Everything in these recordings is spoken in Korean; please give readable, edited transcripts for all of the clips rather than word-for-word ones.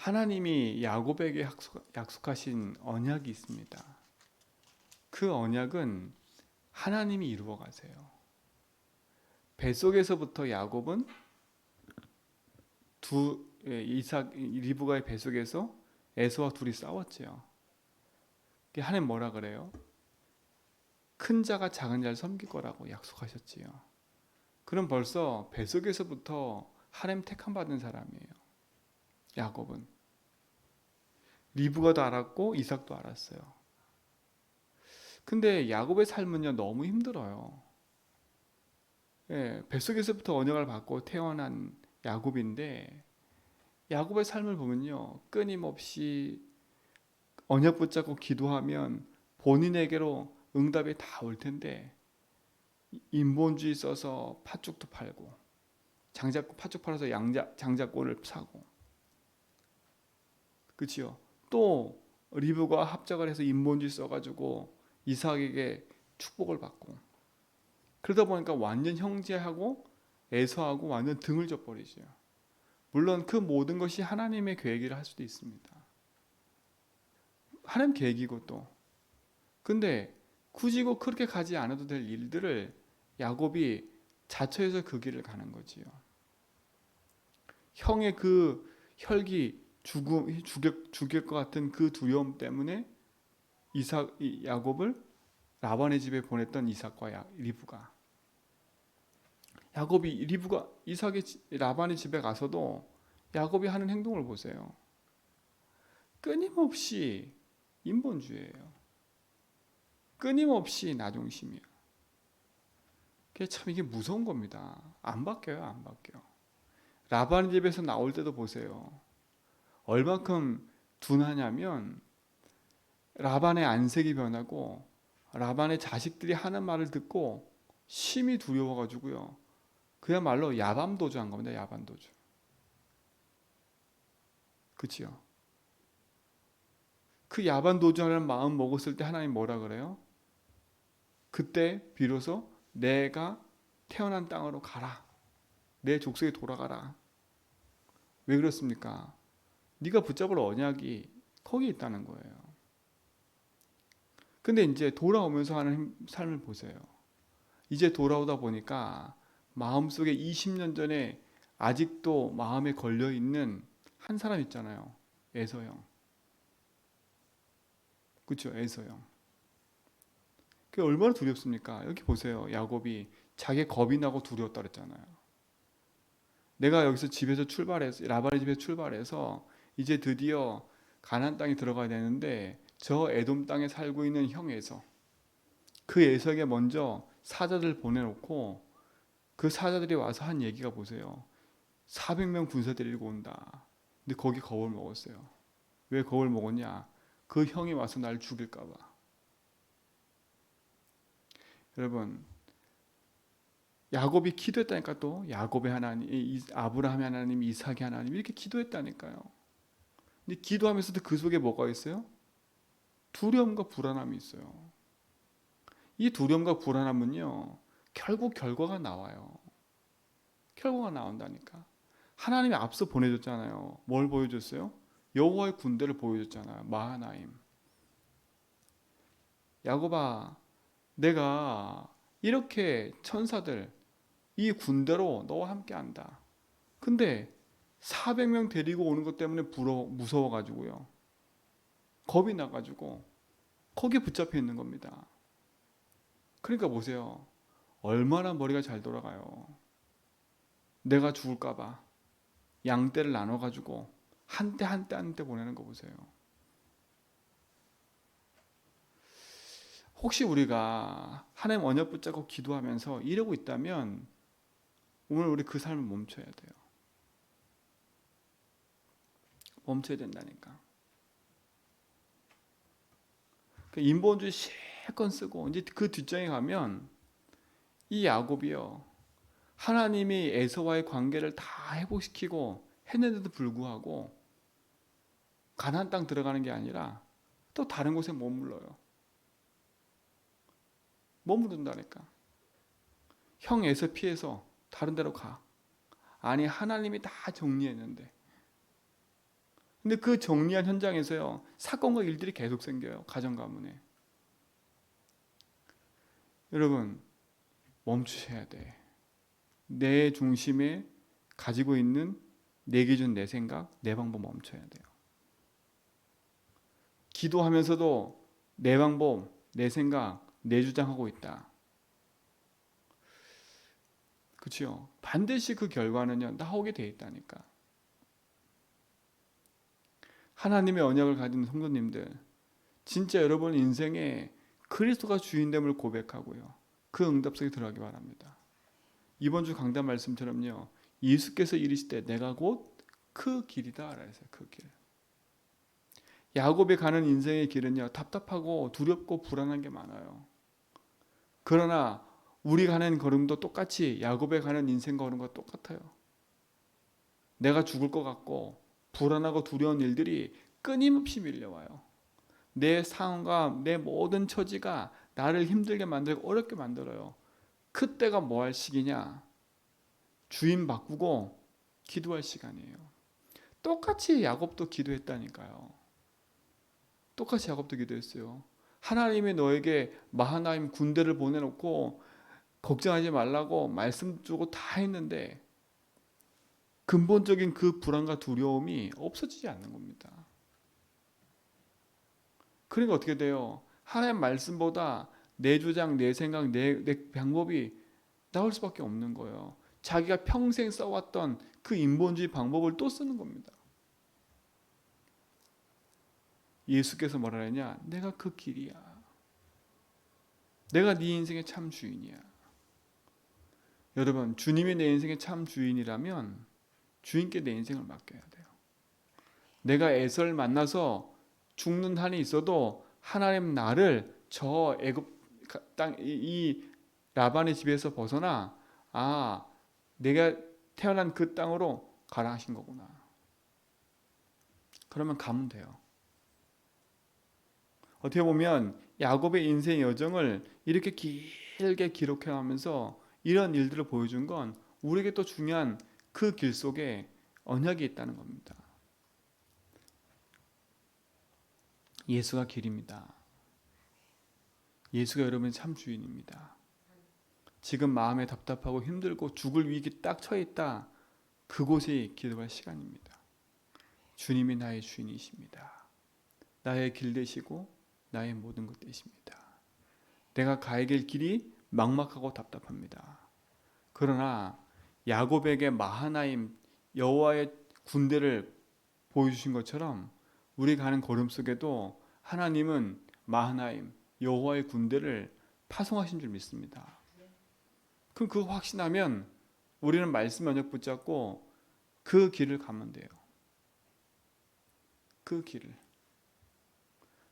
하나님이 야곱에게 약속하신 언약이 있습니다. 그 언약은 하나님이 이루어 가세요. 뱃속에서부터 야곱은 이삭 리브가의 뱃속에서 에서와 둘이 싸웠지요. 하나님 뭐라 그래요? 큰 자가 작은 자를 섬길 거라고 약속하셨지요. 그럼 벌써 뱃속에서부터 하나님 택함 받은 사람이에요. 야곱은 리브가도 알았고 이삭도 알았어요. 근데 야곱의 삶은요 너무 힘들어요. 뱃속에서부터 언약을 받고 태어난 야곱인데 야곱의 삶을 보면요 끊임없이 언약 붙잡고 기도하면 본인에게로 응답이 다 올 텐데 인본주의 써서 팥죽도 팔고 팥죽 팔아서 장자권을 사고 그치요. 또 리브가 합작을 해서 인본주의 써가지고 이삭에게 축복을 받고 그러다 보니까 완전 형제하고 에서하고 완전 등을 져버리죠. 물론 그 모든 것이 하나님의 계획이라 할 수도 있습니다. 하나님 계획이고 또 근데 굳이 그렇게 가지 않아도 될 일들을 야곱이 자처해서 그 길을 가는 거지요. 형의 그 혈기 죽일 것 같은 그 두려움 때문에 야곱을 라반의 집에 보냈던 이삭과 리브가 이삭의 라반의 집에 가서도 야곱이 하는 행동을 보세요. 끊임없이 인본주의예요. 끊임없이 나중심이에요. 참 이게 무서운 겁니다. 안 바뀌어요, 안 바뀌어. 라반의 집에서 나올 때도 보세요. 얼마큼 둔하냐면 라반의 안색이 변하고 라반의 자식들이 하는 말을 듣고 심히 두려워가지고요. 그야말로 야밤도주한 겁니다. 야밤도주. 그치요? 그 야밤도주하는 마음 먹었을 때 하나님 뭐라 그래요? 그때 비로소 내가 태어난 땅으로 가라. 내 족속에 돌아가라. 왜 그렇습니까? 네가 붙잡을 언약이 거기 있다는 거예요. 근데 이제 돌아오면서 하는 삶을 보세요. 이제 돌아오다 보니까 마음속에 20년 전에 아직도 마음에 걸려있는 한 사람 있잖아요. 에서형. 그렇죠? 에서형. 그게 얼마나 두렵습니까? 여기 보세요. 야곱이 자기 겁이 나고 두려웠다 그랬잖아요. 내가 여기서 라반의 집에서 출발해서 이제 드디어 가나안 땅에 들어가야 되는데 저 에돔 땅에 살고 있는 형 에서 그 에서에게 먼저 사자들 보내놓고 그 사자들이 와서 한 얘기가 보세요. 400명 군사 데리고 온다. 근데 거기 겁을 먹었어요. 왜 겁을 먹었냐? 그 형이 와서 날 죽일까 봐. 여러분 야곱이 기도했다니까 또 야곱의 하나님, 아브라함의 하나님, 이삭의 하나님 이렇게 기도했다니까요. 근데 기도하면서도 그 속에 뭐가 있어요? 두려움과 불안함이 있어요. 이 두려움과 불안함은요 결국 결과가 나와요. 결과가 나온다니까. 하나님이 앞서 보내줬잖아요. 뭘 보여줬어요? 여호와의 군대를 보여줬잖아요. 마하나임. 야곱아, 내가 이렇게 천사들 이 군대로 너와 함께한다. 근데 400명 데리고 오는 것 때문에 무서워가지고요. 겁이 나가지고 거기에 붙잡혀 있는 겁니다. 그러니까 보세요. 얼마나 머리가 잘 돌아가요. 내가 죽을까봐 양떼를 나눠가지고 한 대 한 대 보내는 거 보세요. 혹시 우리가 하나님 언약 붙잡고 기도하면서 이러고 있다면 오늘 우리 그 삶을 멈춰야 돼요. 멈춰야 된다니까. 인본주의 실컷 쓰고 이제 그 뒷장에 가면 이 야곱이요. 하나님이 에서와의 관계를 다 회복시키고 했는데도 불구하고 가나안 땅 들어가는 게 아니라 또 다른 곳에 머물러요. 머무른다니까. 형 에서 피해서 다른 데로 가. 아니 하나님이 다 정리했는데. 근데 그 정리한 현장에서요, 사건과 일들이 계속 생겨요. 가정 가문에. 여러분, 멈추셔야 돼. 내 중심에 가지고 있는 내 기준, 내 생각, 내 방법 멈춰야 돼요. 기도하면서도 내 방법, 내 생각, 내 주장하고 있다. 그렇죠? 반드시 그 결과는요, 나오게 돼 있다니까. 하나님의 언약을 가진 성도님들, 진짜 여러분 인생에 그리스도가 주인됨을 고백하고요, 그 응답 속에 들어가기 바랍니다. 이번 주 강단 말씀처럼요, 예수께서 이르시되 내가 곧 그 길이다 알아요. 그 길. 야곱이 가는 인생의 길은요, 답답하고 두렵고 불안한 게 많아요. 그러나 우리 가는 걸음도 똑같이 야곱의 가는 인생 걸음과 똑같아요. 내가 죽을 것 같고 불안하고 두려운 일들이 끊임없이 밀려와요. 내 상황과 내 모든 처지가 나를 힘들게 만들고 어렵게 만들어요. 그때가 뭐 할 시기냐? 주인 바꾸고 기도할 시간이에요. 똑같이 야곱도 기도했다니까요. 똑같이 야곱도 기도했어요. 하나님이 너에게 마하나임 군대를 보내놓고 걱정하지 말라고 말씀 주고 다 했는데 근본적인 그 불안과 두려움이 없어지지 않는 겁니다. 그러니까 어떻게 돼요? 하나님 말씀보다 내 주장, 내 생각, 내 방법이 나올 수밖에 없는 거예요. 자기가 평생 써왔던 그 인본주의 방법을 또 쓰는 겁니다. 예수께서 뭐라 했냐? 내가 그 길이야. 내가 네 인생의 참 주인이야. 여러분, 주님이 내 인생의 참 주인이라면 주인께 내 인생을 맡겨야 돼요. 내가 에서를 만나서 죽는 한이 있어도 하나님 나를 저 애굽 땅 이 라반의 집에서 벗어나 내가 태어난 그 땅으로 가라 하신 거구나. 그러면 가면 돼요. 어떻게 보면 야곱의 인생 여정을 이렇게 길게 기록해 가면서 이런 일들을 보여준 건 우리에게 또 중요한 그 길 속에 언약이 있다는 겁니다. 예수가 길입니다. 예수가 여러분의 참 주인입니다. 지금 마음에 답답하고 힘들고 죽을 위기 딱 처해 있다. 그곳이 기도할 시간입니다. 주님이 나의 주인이십니다. 나의 길 되시고 나의 모든 것 되십니다. 내가 가야 될 길이 막막하고 답답합니다. 그러나 야곱에게 마하나임 여호와의 군대를 보여주신 것처럼 우리 가는 걸음 속에도 하나님은 마하나임 여호와의 군대를 파송하신 줄 믿습니다. 그럼 그거 확신하면 우리는 말씀 언약 붙잡고 그 길을 가면 돼요. 그 길을,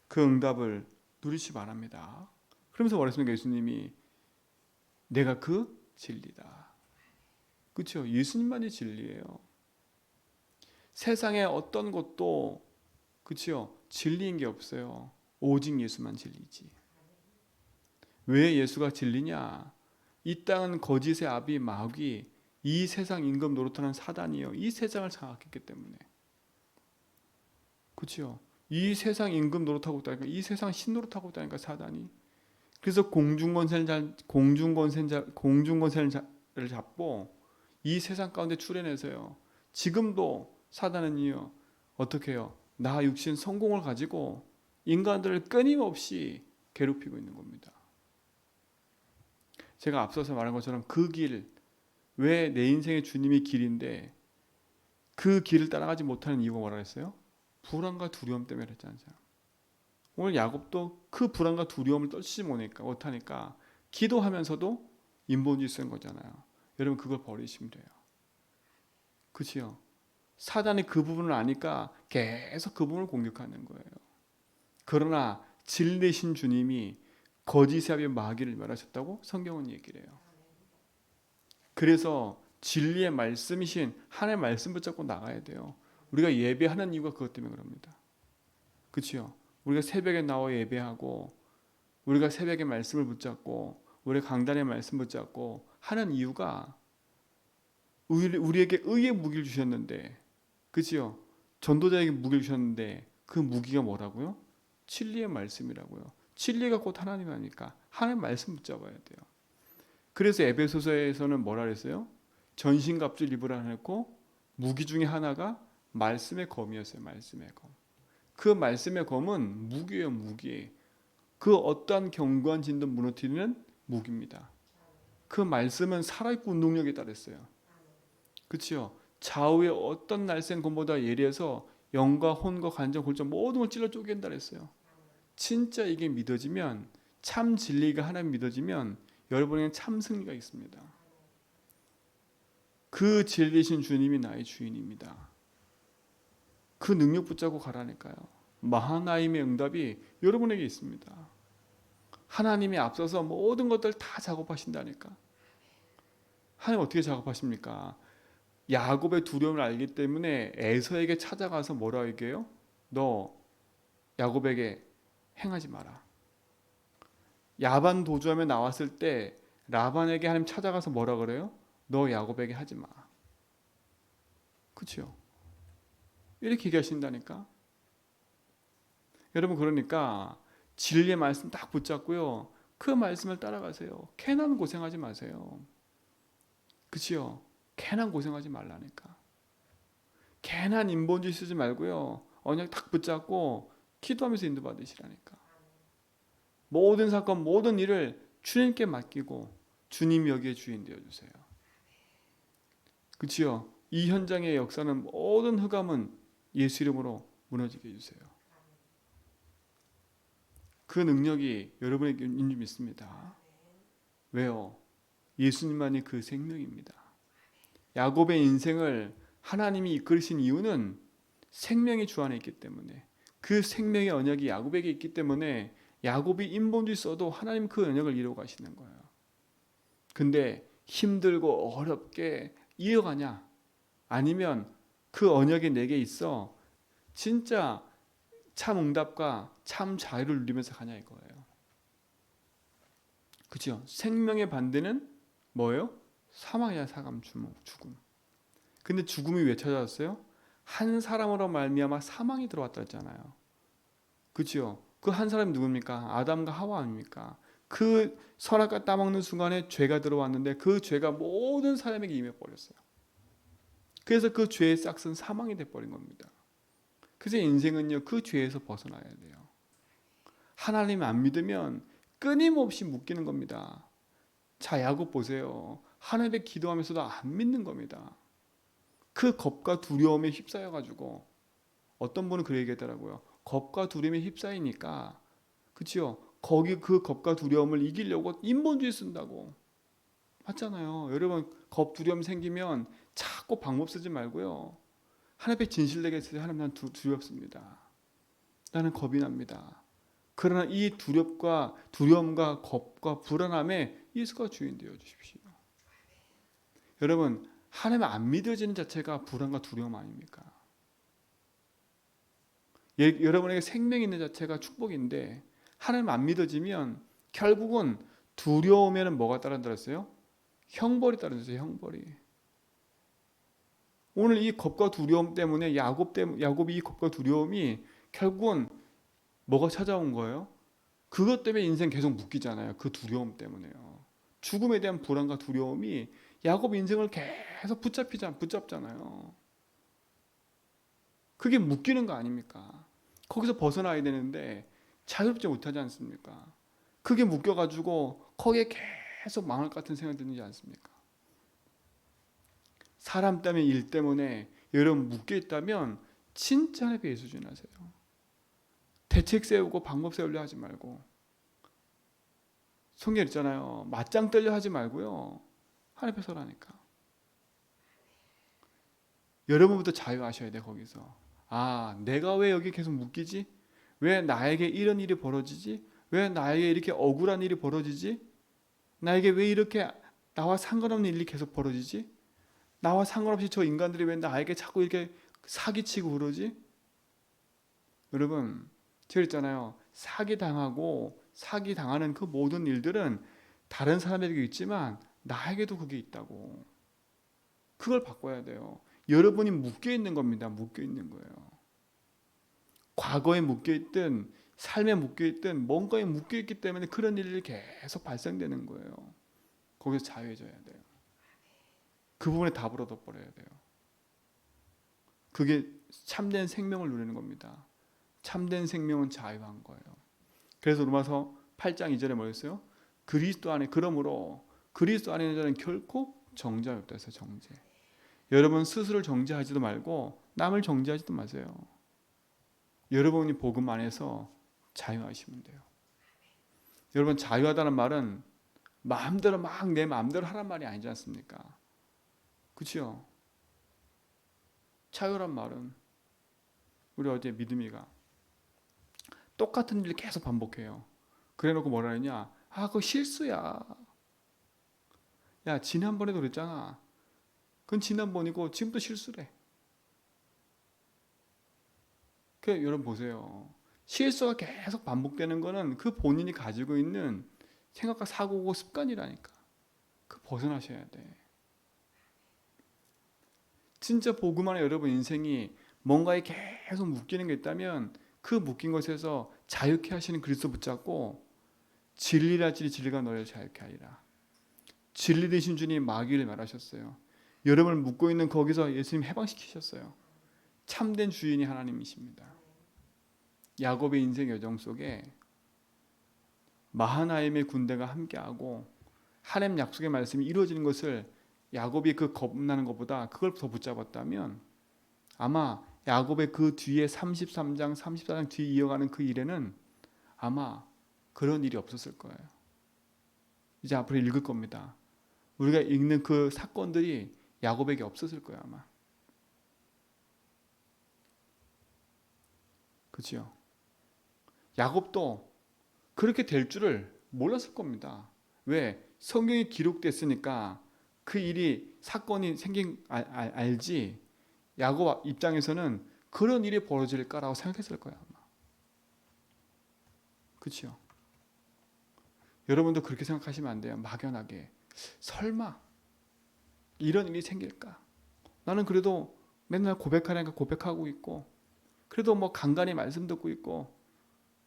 그 응답을 누리시 바랍니다. 그러면서 말했습니다. 예수님이 내가 그 진리다. 그렇죠? 예수님만이 진리예요. 세상에 어떤 것도 그렇죠? 진리인 게 없어요. 오직 예수만 진리지. 왜 예수가 진리냐? 이 땅은 거짓의 아비 마귀, 이 세상 임금 노릇하는 사단이요. 이 세상을 장악했기 때문에. 그렇죠? 이 세상 임금 노릇하고 있다니까, 이 세상 신 노릇하고 있다니까 사단이. 그래서 공중권세를 잡고 이 세상 가운데 출현해서요. 지금도 사단은요. 어떻게 해요? 나 육신 성공을 가지고 인간들을 끊임없이 괴롭히고 있는 겁니다. 제가 앞서서 말한 것처럼 그 길, 왜 내 인생의 주님이 길인데 그 길을 따라가지 못하는 이유가 뭐라 했어요? 불안과 두려움 때문에 그랬잖아요. 오늘 야곱도 그 불안과 두려움을 떨치지 못하니까 기도하면서도 인본주의 쓴 거잖아요. 여러분 그걸 버리시면 돼요. 그치요? 사단이 그 부분을 아니까 계속 그 부분을 공격하는 거예요. 그러나 진리신 주님이 거짓의 아비 마귀를 멸하셨다고 성경은 얘기를 해요. 그래서 진리의 말씀이신 하나님의 말씀 붙잡고 나가야 돼요. 우리가 예배하는 이유가 그것 때문에 그럽니다. 그렇죠? 우리가 새벽에 나와 예배하고 우리가 새벽에 말씀을 붙잡고 우리가 강단의 말씀 붙잡고 하는 이유가 우리에게 의의 무기를 주셨는데 그렇죠? 전도자에게 무기를 주셨는데 그 무기가 뭐라고요? 진리의 말씀이라고요. 진리가 곧 하나님 아닙니까? 하나님 말씀 붙잡아야 돼요. 그래서 에베소서에서는 뭐라 그랬어요? 전신갑주를 입으라 했고 무기 중에 하나가 말씀의 검이었어요. 말씀의 검. 그 말씀의 검은 무기예요. 무기. 그 어떠한 견고한 진도 무너뜨리는 무기입니다. 그 말씀은 살아있고 운동력에 따랐어요. 그렇죠? 좌우의 어떤 날쌘 검보다 예리해서 영과 혼과 간장 골장 모든 걸 찔러 쪼갠다 그랬어요. 진짜 이게 믿어지면, 참 진리가 하나님 믿어지면 여러분에게는 참 승리가 있습니다. 그 진리신 주님이 나의 주인입니다. 그 능력 붙잡고 가라니까요. 마하나임의 응답이 여러분에게 있습니다. 하나님이 앞서서 모든 것들 다 작업하신다니까. 하나님 어떻게 작업하십니까? 야곱의 두려움을 알기 때문에 에서에게 찾아가서 뭐라고 얘기해요? 너 야곱에게 행하지 마라. 야반 도주하며 나왔을 때 라반에게 하나님 찾아가서 뭐라 그래요? 너 야곱에게 하지 마. 그렇죠? 이렇게 얘기하신다니까. 여러분, 그러니까 진리의 말씀 딱 붙잡고요, 그 말씀을 따라가세요. 괜한 고생하지 마세요. 그치요? 괜한 고생하지 말라니까. 괜한 인본주의 쓰지 말고요, 언약 딱 붙잡고 기도하면서 인도받으시라니까. 모든 사건 모든 일을 주님께 맡기고 주님 여기에 주인 되어주세요. 그치요? 이 현장의 역사는 모든 흑암은 예수 이름으로 무너지게 해주세요. 그 능력이 여러분에게 있는 줄 믿습니다. 왜요? 예수님만이 그 생명입니다. 야곱의 인생을 하나님이 이끌으신 이유는 생명이 주 안에 있기 때문에, 그 생명의 언약이 야곱에게 있기 때문에 야곱이 인본주의 써도 하나님 그 언약을 이루어 가시는 거예요. 근데 힘들고 어렵게 이어가냐, 아니면 그 언약이 내게 있어 진짜 참 응답과 참 자유를 누리면서 가냐 이거예요. 그죠? 생명의 반대는 뭐예요? 사망이야. 사감, 죽음. 근데 죽음이 왜 찾아왔어요? 한 사람으로 말미암아 사망이 들어왔다 했잖아요. 그죠? 그 한 사람이 누굽니까? 아담과 하와 아닙니까? 그 선악과 따먹는 순간에 죄가 들어왔는데 그 죄가 모든 사람에게 임해버렸어요. 그래서 그 죄의 싹은 사망이 돼버린 겁니다. 그래서 인생은요, 그 죄에서 벗어나야 돼요. 하나님 안 믿으면 끊임없이 묶이는 겁니다. 자, 야곱 보세요. 하나님께 기도하면서도 안 믿는 겁니다. 그 겁과 두려움에 휩싸여 가지고, 어떤 분은 그렇게 얘기하더라고요. 겁과 두려움에 휩싸이니까, 그치요? 거기 그 겁과 두려움을 이기려고 인본주의 쓴다고. 맞잖아요. 여러분, 겁 두려움 생기면 자꾸 방법 쓰지 말고요, 하나님 앞에 진실되게 했을 때 하나님, 난 두렵습니다. 나는 겁이 납니다. 그러나 이 두려움과 겁과 불안함에 예수가 주인 되어 주십시오. 여러분, 하나님 안 믿어지는 자체가 불안과 두려움 아닙니까? 여러분에게 생명이 있는 자체가 축복인데, 하나님 안 믿어지면 결국은 두려움에는 뭐가 따른다랬어요? 형벌이 따른다랬어요. 형벌이. 오늘 이 겁과 두려움 때문에 야곱이 이 겁과 두려움이 결국은 뭐가 찾아온 거예요? 그것 때문에 인생 계속 묶이잖아요. 그 두려움 때문에요. 죽음에 대한 불안과 두려움이 야곱 인생을 계속 붙잡잖아요. 그게 묶이는 거 아닙니까? 거기서 벗어나야 되는데 자유롭지 못하지 않습니까? 그게 묶여가지고 거기에 계속 망할 것 같은 생각이 드지 않습니까? 사람 때문에, 일 때문에 여러분 묶여있다면 진짜 하나님께 예수 주인하세요. 대책 세우고 방법 세우려 하지 말고, 성경 있잖아요, 맞짱 떨려 하지 말고요, 하나님 앞에 서라니까. 여러분부터 자유하셔야 돼. 거기서 내가 왜 여기 계속 묶이지? 왜 나에게 이런 일이 벌어지지? 왜 나에게 이렇게 억울한 일이 벌어지지? 나에게 왜 이렇게 나와 상관없는 일이 계속 벌어지지? 나와 상관없이 저 인간들이 왜 나에게 자꾸 이렇게 사기치고 그러지? 여러분, 제가 있잖아요, 사기당하고 사기당하는 그 모든 일들은 다른 사람에게 있지만 나에게도 그게 있다고. 그걸 바꿔야 돼요. 여러분이 묶여있는 겁니다. 묶여있는 거예요. 과거에 묶여있든 삶에 묶여있든 뭔가에 묶여있기 때문에 그런 일이 계속 발생되는 거예요. 거기서 자유해져야 돼요. 그 부분에 답을 얻어버려야 돼요. 그게 참된 생명을 누리는 겁니다. 참된 생명은 자유한 거예요. 그래서 로마서 8장 2절에 뭐였어요? 그리스도 안에 그러므로 그리스도 안에 있는 자는 결코 정죄가 없다 해서 정죄. 여러분 스스로를 정죄하지도 말고 남을 정죄하지도 마세요. 여러분이 복음 안에서 자유하시면 돼요. 여러분 자유하다는 말은 마음대로 막 내 마음대로 하란 말이 아니지 않습니까? 그렇죠? 자유란 말은 우리 어제 믿음이가 똑같은 일을 계속 반복해요. 그래놓고 뭐라 했냐? 아 그거 실수야. 야 지난번에도 그랬잖아. 그건 지난번이고 지금도 실수래. 여러분 보세요. 실수가 계속 반복되는 거는 그 본인이 가지고 있는 생각과 사고고 습관이라니까. 그 벗어나셔야 돼. 진짜 복음 안에 여러분 인생이 뭔가에 계속 묶이는 게 있다면 그 묶인 것에서 자유케 하시는 그리스도 붙잡고 진리라 진리가 너를 자유케 하리라. 진리 되신 주님 마귀를 말하셨어요. 여러분을 묶고 있는 거기서 예수님 해방시키셨어요. 참된 주인이 하나님이십니다. 야곱의 인생 여정 속에 마하나임의 군대가 함께하고 하나님 약속의 말씀이 이루어지는 것을 야곱이 그 겁나는 것보다 그걸 더 붙잡았다면 아마 야곱의 그 뒤에 33장, 34장 뒤에 이어가는 그 일에는 아마 그런 일이 없었을 거예요. 이제 앞으로 읽을 겁니다. 우리가 읽는 그 사건들이 야곱에게 없었을 거예요 아마. 그렇죠? 야곱도 그렇게 될 줄을 몰랐을 겁니다. 왜? 성경이 기록됐으니까 그 일이 사건이 생긴 알지. 야곱 입장에서는 그런 일이 벌어질 거라고 생각했을 거야 아마. 그렇죠? 여러분도 그렇게 생각하시면 안 돼요. 막연하게 설마 이런 일이 생길까? 나는 그래도 맨날 고백하니까 고백하고 있고 그래도 뭐 간간히 말씀 듣고 있고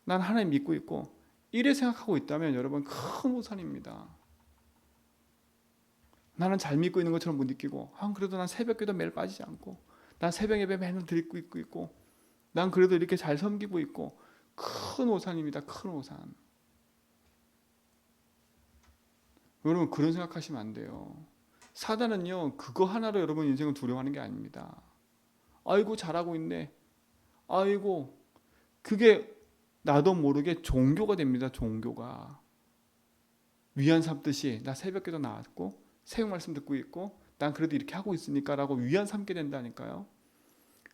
난 하나님 믿고 있고 이래 생각하고 있다면 여러분 큰 오산입니다. 나는 잘 믿고 있는 것처럼 못 느끼고 그래도 난 새벽기도 매일 빠지지 않고 난 새벽 예배 매일 드리고 있고 난 그래도 이렇게 잘 섬기고 있고 큰 오산입니다. 큰 오산. 여러분 그런 생각하시면 안 돼요. 사단은요 그거 하나로 여러분 인생을 두려워하는 게 아닙니다. 아이고 잘하고 있네. 아이고 그게 나도 모르게 종교가 됩니다. 종교가. 위안 삼듯이 나 새벽기도 나왔고 새벽 말씀 듣고 있고 난 그래도 이렇게 하고 있으니까 라고 위안 삼게 된다니까요.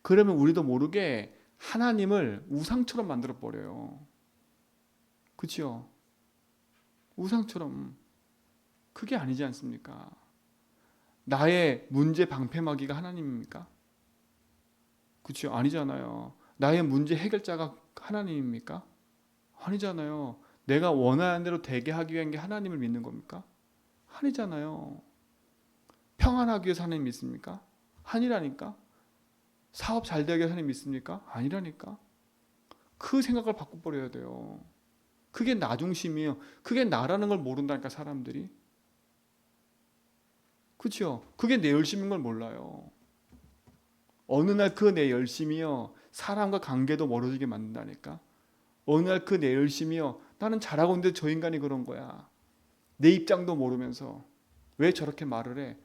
그러면 우리도 모르게 하나님을 우상처럼 만들어 버려요. 그렇죠? 우상처럼. 그게 아니지 않습니까? 나의 문제 방패막이가 하나님입니까? 그렇죠? 아니잖아요. 나의 문제 해결자가 하나님입니까? 아니잖아요. 내가 원하는 대로 되게 하기 위한 게 하나님을 믿는 겁니까? 아니잖아요. 평안하기 위해서 하나님 믿습니까? 아니라니까. 사업 잘 되게 하나님 믿습니까? 아니라니까. 그 생각을 바꿔버려야 돼요. 그게 나 중심이에요. 그게 나라는 걸 모른다니까 사람들이. 그렇죠? 그게 내 열심인 걸 몰라요. 어느 날 그 내 열심이요 사람과 관계도 멀어지게 만든다니까. 어느 날 그 내 열심이요 나는 잘하고 있는데 저 인간이 그런 거야. 내 입장도 모르면서 왜 저렇게 말을 해?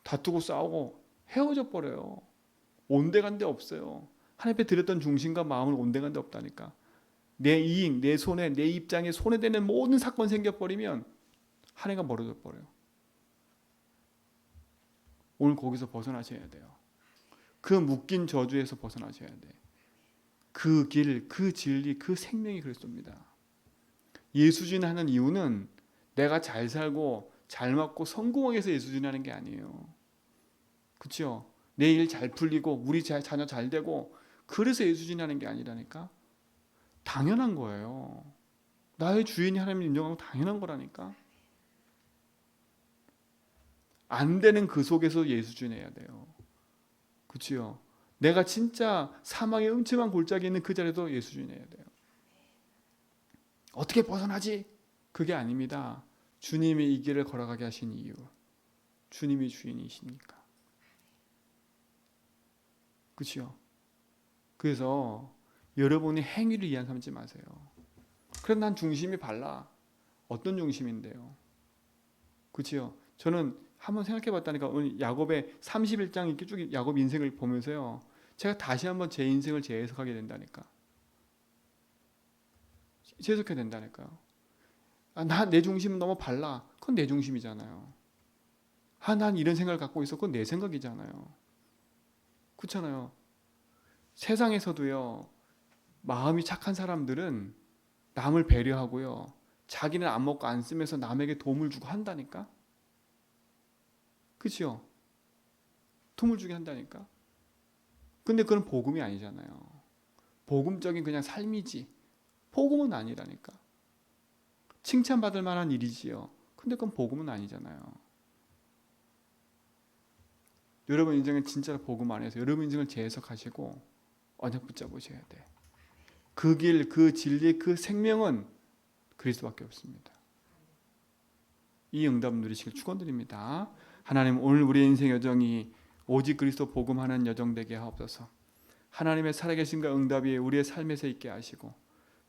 다투고 싸우고 헤어져 버려요. 온데간데 없어요. 하나님 앞에 드렸던 중심과 마음을 온데간데 없다니까. 내 이익, 내 손해, 내 입장에 손해되는 모든 사건 생겨버리면 하나님과 멀어져 버려요. 오늘 거기서 벗어나셔야 돼요. 그 묶인 저주에서 벗어나셔야 돼. 그 길, 그 진리, 그 생명이 그리스도입니다. 예수진하는 이유는 내가 잘 살고 잘 먹고 성공하기 위해서 예수진하는 게 아니에요. 그렇죠? 내 일 잘 풀리고 우리 자녀 잘 되고 그래서 예수진하는 게 아니라니까. 당연한 거예요. 나의 주인이 하나님을 인정하고 당연한 거라니까. 안 되는 그 속에서 예수진해야 돼요. 그렇죠? 내가 진짜 사망의 음침한 골짜기에 있는 그 자리도 예수 주인이어야 돼요. 어떻게 벗어나지? 그게 아닙니다. 주님이 이 길을 걸어가게 하신 이유, 주님이 주인이시니까. 그렇죠? 그래서 여러분이 행위를 이해 삼지 마세요. 그럼 난 중심이 발라. 어떤 중심인데요? 그렇죠? 저는 한번 생각해 봤다니까. 오늘 야곱의 31장 이렇게 쭉 야곱 인생을 보면서요. 제가 다시 한번 제 인생을 재해석하게 된다니까. 재해석해야 된다니까요. 내 중심은 너무 발라. 그건 내 중심이잖아요. 난 이런 생각을 갖고 있어. 그건 내 생각이잖아요. 그렇잖아요. 세상에서도요. 마음이 착한 사람들은 남을 배려하고요. 자기는 안 먹고 안 쓰면서 남에게 도움을 주고 한다니까. 그렇죠? 도움을 주게 한다니까. 근데 그건 복음이 아니잖아요. 복음적인 그냥 삶이지. 복음은 아니라니까. 칭찬받을 만한 일이지요. 근데 그건 복음은 아니잖아요. 여러분 인생은 진짜 복음 안에서 여러분 인생을 재해석하시고 언약 붙잡으셔야 돼. 그 길, 그 진리, 그 생명은 그리스도밖에 없습니다. 이 응답 누리시길 축원드립니다. 하나님, 오늘 우리의 인생 여정이 오직 그리스도 복음하는 여정 되게 하옵소서. 하나님의 살아계심과 응답이 우리의 삶에서 있게 하시고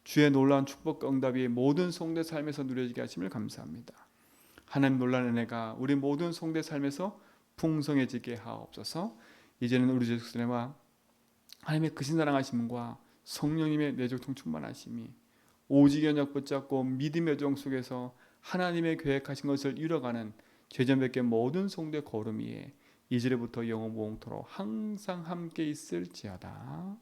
주의 놀라운 축복과 응답이 모든 성도의 삶에서 누려지게 하심을 감사합니다. 하나님 놀라운 은혜가 우리 모든 성도의 삶에서 풍성해지게 하옵소서. 이제는 우리 주 예수 그리스도와 하나님의 크신 사랑하심과 성령님의 내적통 충만하심이 오직 언약 붙잡고 믿음의 여정 속에서 하나님의 계획하신 것을 이뤄가는 죄전백계 모든 성도의 걸음 위에 이제부터 영원 무궁토록 항상 함께 있을지어다.